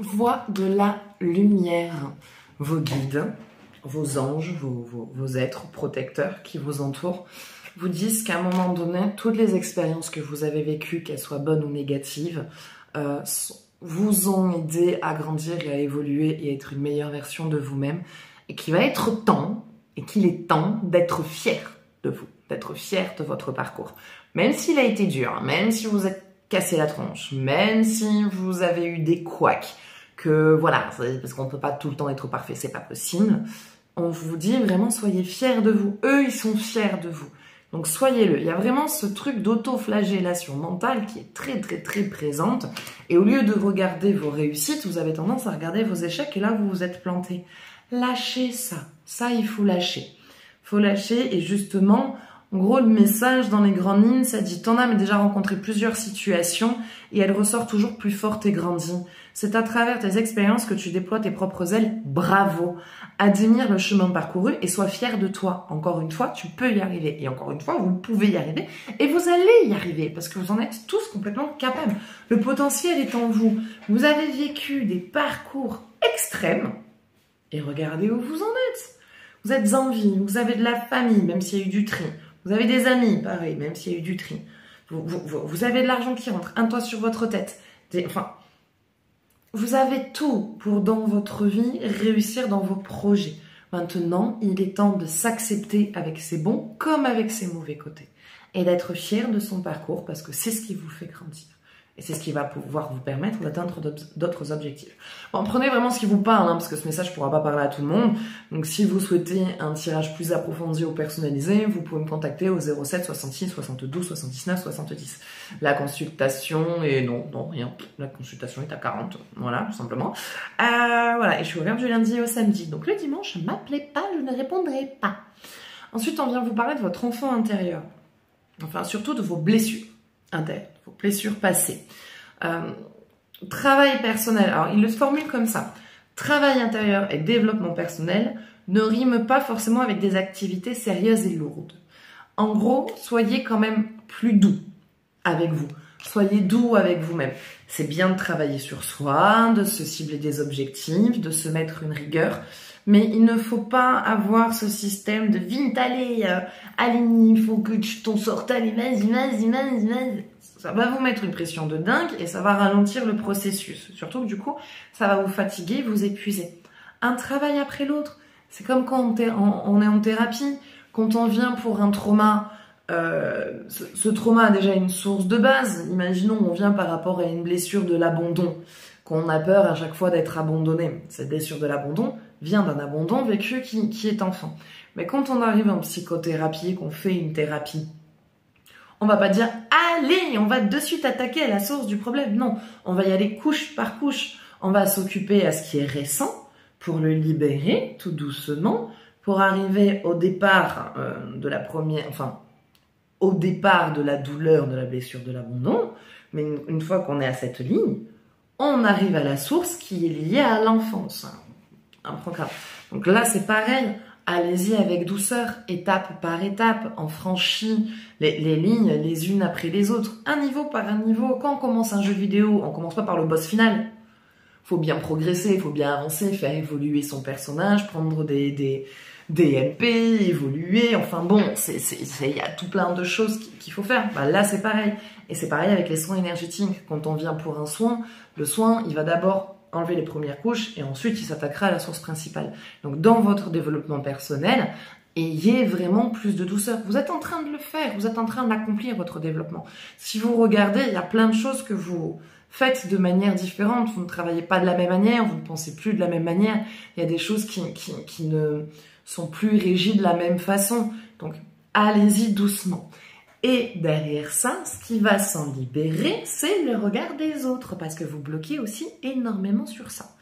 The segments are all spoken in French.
voix de la lumière, vos guides, vos anges, vos êtres protecteurs qui vous entourent, vous disent qu'à un moment donné, toutes les expériences que vous avez vécues, qu'elles soient bonnes ou négatives, vous ont aidé à grandir et à évoluer et à être une meilleure version de vous-même, et qu'il va être temps, et qu'il est temps d'être fier de vous, d'être fier de votre parcours. Même s'il a été dur, même si vous êtes cassé la tronche, même si vous avez eu des couacs, que voilà, parce qu'on ne peut pas tout le temps être parfait, c'est pas possible, on vous dit vraiment soyez fiers de vous. Eux, ils sont fiers de vous. Donc soyez-le. Il y a vraiment ce truc d'autoflagellation mentale qui est très très très présente. Et au lieu de regarder vos réussites, vous avez tendance à regarder vos échecs et là vous vous êtes planté. Lâchez ça. Ça, il faut lâcher. Il faut lâcher et justement, en gros, le message dans les grandes lignes, ça dit ton âme a déjà rencontré plusieurs situations et elle ressort toujours plus forte et grandie. C'est à travers tes expériences que tu déploies tes propres ailes. Bravo! Admire le chemin parcouru et sois fier de toi. Encore une fois, tu peux y arriver. Et encore une fois, vous pouvez y arriver. Et vous allez y arriver parce que vous en êtes tous complètement capables. Le potentiel est en vous. Vous avez vécu des parcours extrêmes et regardez où vous en êtes. Vous êtes en vie, vous avez de la famille, même s'il y a eu du tri. Vous avez des amis, pareil, même s'il y a eu du tri. Vous avez de l'argent qui rentre, un toit sur votre tête. Enfin, vous avez tout pour, dans votre vie, réussir dans vos projets. Maintenant, il est temps de s'accepter avec ses bons comme avec ses mauvais côtés. Et d'être fier de son parcours parce que c'est ce qui vous fait grandir. Et c'est ce qui va pouvoir vous permettre d'atteindre d'autres objectifs. Bon, prenez vraiment ce qui vous parle, parce que ce message ne pourra pas parler à tout le monde. Donc, si vous souhaitez un tirage plus approfondi ou personnalisé, vous pouvez me contacter au 07 66 72 79 70. La consultation est... Non, rien. La consultation est à 40. Voilà, tout simplement. Voilà, et je suis ouverte du lundi au samedi. Donc, le dimanche, ne m'appelez pas, je ne répondrai pas. Ensuite, on vient vous parler de votre enfant intérieur. Enfin, surtout de vos blessures intérieures, vos blessures passées. Travail personnel, alors il le formule comme ça. Travail intérieur et développement personnel ne riment pas forcément avec des activités sérieuses et lourdes. En gros, soyez quand même plus doux avec vous. Soyez doux avec vous-même. C'est bien de travailler sur soi, de se cibler des objectifs, de se mettre une rigueur. Mais il ne faut pas avoir ce système de vite, allez, il faut que tu t'en sortes, allez, vas-y. Ça va vous mettre une pression de dingue et ça va ralentir le processus. Surtout que du coup, ça va vous fatiguer, vous épuiser. Un travail après l'autre. C'est comme quand on est en thérapie. Quand on vient pour un trauma, ce trauma a déjà une source de base. Imaginons, on vient par rapport à une blessure de l'abandon, qu'on a peur à chaque fois d'être abandonné. Cette blessure de l'abandon vient d'un abandon vécu qui est enfant. Mais quand on arrive en psychothérapie, qu'on fait une thérapie, on va pas dire « Allez, on va de suite attaquer à la source du problème ». Non, on va y aller couche par couche. On va s'occuper à ce qui est récent pour le libérer tout doucement, pour arriver au départ de la première... Enfin, au départ de la douleur, de la blessure, de l'abandon. Mais une fois qu'on est à cette ligne, on arrive à la source qui est liée à l'enfance. Un programme. Donc là, c'est pareil. Allez-y avec douceur, étape par étape. On franchit les lignes les unes après les autres. Un niveau par un niveau. Quand on commence un jeu vidéo, on commence pas par le boss final. Faut bien progresser, faut bien avancer, faire évoluer son personnage, prendre des MP, évoluer. Enfin bon, il y a tout plein de choses qu'il faut faire. Bah, là, c'est pareil. Et c'est pareil avec les soins énergétiques. Quand on vient pour un soin, le soin, il va d'abord enlever les premières couches et ensuite il s'attaquera à la source principale. Donc dans votre développement personnel, ayez vraiment plus de douceur. Vous êtes en train de le faire, vous êtes en train d'accomplir votre développement. Si vous regardez, il y a plein de choses que vous faites de manière différente. Vous ne travaillez pas de la même manière, vous ne pensez plus de la même manière. Il y a des choses qui ne sont plus régies de la même façon. Donc allez-y doucement. Et derrière ça, ce qui va s'en libérer, c'est le regard des autres, parce que vous bloquez aussi énormément sur ça.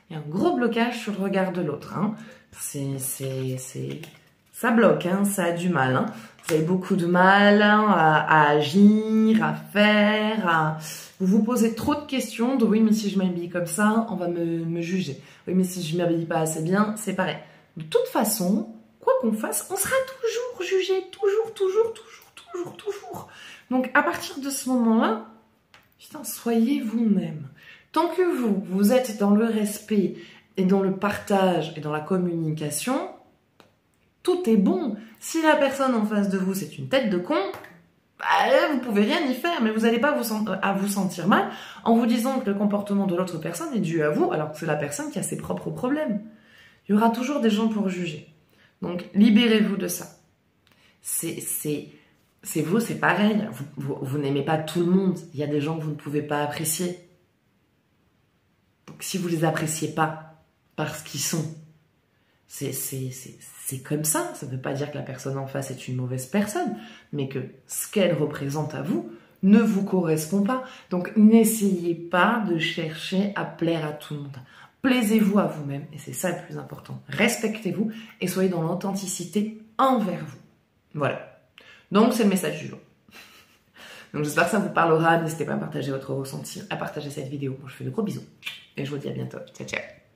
Il y a un gros blocage sur le regard de l'autre. Hein. Ça bloque, hein, ça a du mal. Hein. Vous avez beaucoup de mal à agir, à faire. Vous vous posez trop de questions de oui, mais si je m'habille comme ça, on va me juger. Oui, mais si je m'habille pas assez bien, c'est pareil. De toute façon, quoi qu'on fasse, on sera toujours jugé, toujours. Donc, à partir de ce moment-là, putain, soyez vous-même. Tant que vous êtes dans le respect et dans le partage et dans la communication, tout est bon. Si la personne en face de vous, c'est une tête de con, bah, vous pouvez rien y faire, mais vous n'allez pas vous sentir mal en vous disant que le comportement de l'autre personne est dû à vous, alors que c'est la personne qui a ses propres problèmes. Il y aura toujours des gens pour juger. Donc, libérez-vous de ça. C'est vous, c'est pareil. Vous n'aimez pas tout le monde. Il y a des gens que vous ne pouvez pas apprécier. Donc, si vous les appréciez pas parce qu'ils sont, c'est comme ça. Ça ne veut pas dire que la personne en face est une mauvaise personne, mais que ce qu'elle représente à vous ne vous correspond pas. Donc, n'essayez pas de chercher à plaire à tout le monde. Plaisez-vous à vous-même, et c'est ça le plus important. Respectez-vous et soyez dans l'authenticité envers vous. Voilà. Donc, c'est le message du jour. Donc, j'espère que ça vous parlera. N'hésitez pas à partager votre ressenti, à partager cette vidéo. Moi, je vous fais de gros bisous. Et je vous dis à bientôt. Ciao, ciao.